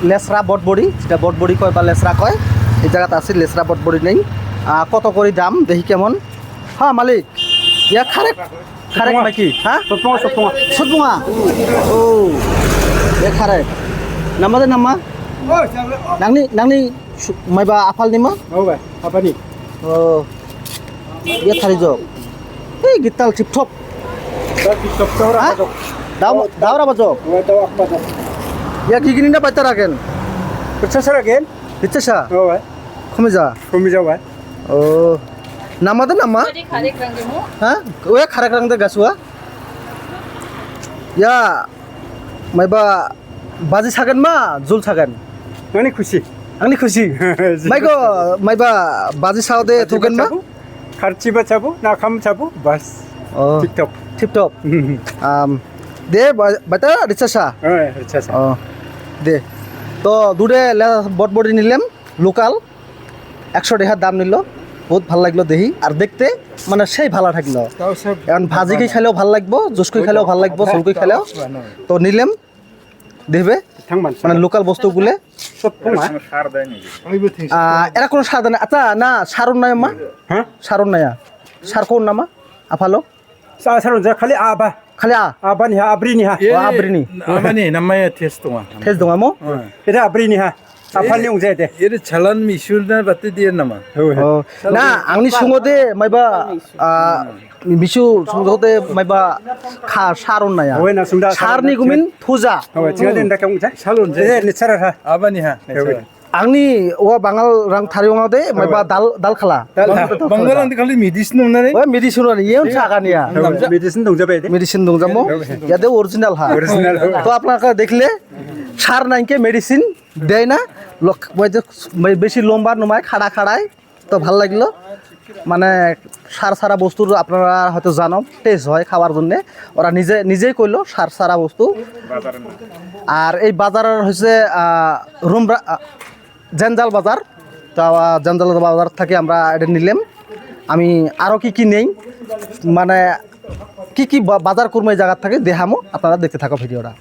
লেসরা বটবড়ি, যেটা বটবড়ি কয় বা লেসরা কয়, এই জায়গাতে আছে লেসরা বটবড়ি নেই। কত করে দাম দেখি কেমন। হ্যাঁ মালিক, ইয়া খারেক খারেক নাকি? হ্যাঁ সতমা। ও ইয়া খারেক নামাদে নামা নাংনি নাংনি মাইবা আফাল নিমা apa nih? ও ইয়া থারি জব এই গিতাল চিপঠপ TikTok tuh orang tuh. দাও দাও রা বাজক Nggak tahu apa tuh. ইয়া কি কিনি না পাইতা রাখেন Percaya lagi? ইচ্ছা Oh, wah. কমে যা Kumi Jawa. ও নামাদে নামা Jadi kare kerang mo. হ্যাঁ ওয়া খারেক রাং দে গাছুয়া ইয়া মাইবা বাজি ছাগেন মা জুল ছাগেন Nani kusi. आंनि खुसि माइगो माइबा बाजि साव दे थुगोन मा Karciba cabu, nakam cabu, bas. ओ TikTok. टिप टप दे बाटा रिचासा Oh, percaya. ओ दे तो দুডে বটবডি নিলাম লোকাল 100 টাকা দাম নিল বহুত ভালো লাগলো দেহি আর দেখতে মানে সেই ভালো থাকলো Tahu saya. এখন ভাজি কি খাইলেও ভালো লাগবো জুস কই খাইলেও ভালো লাগবো সল কই খাইলেও তো নিলাম দেখবে Thangman. মানে লোকাল বস্তুগুলো Sotpuma. এরা কোনো সার দেয় না আচ্ছা না সারুন নাই মা Hah? সারুন নাইয়া সার কোন নামা আফালো Sarun kali aba. খালি Aba nih, abri nih ha. Oh, abri nih. Apa nih namanya testoa? tes dong amo Itu abri nih ha. Apa nih ungzai deh? Ini jalan misulnya berarti dia nama. oh na angni sungode maiba bisu sungode maiba kha sarun naya Oh, na sunda. sarni gumin thuja Oh, jangan dia ndak ungzai. Salon Eh, jadi. ni cara ha. Apa nih ha? angni wa bangal rang thariongode maiba dal khala Banggalan kali medis nung nari. oh medicine ni yeun sagania Medicine ungzai be deh. Medicine দং জামো ইয়াদে original হা Original. তো আপনারা দেখলে সার নাইকে medicine দেয় না বেশি লম্বা নমায় খাড়া খাড়ায় তো ভাল লাগলো মানে সার সারা বস্তুর আপনারা হয়তো জানো টেস্ট হয় খাওয়ার জন্যে ওরা নিজেই কইলো সার সারা বস্তু আর এই বাজারের হচ্ছে রুমরা জেনজাল বাজার তা জেনজাল বাজার থেকে আমরা এটা নিলাম আমি আরও কি নেই মানে কি বাজার করবো এই জায়গার থেকে দেখামো আপনারা দেখতে থাকো ভিডিওটা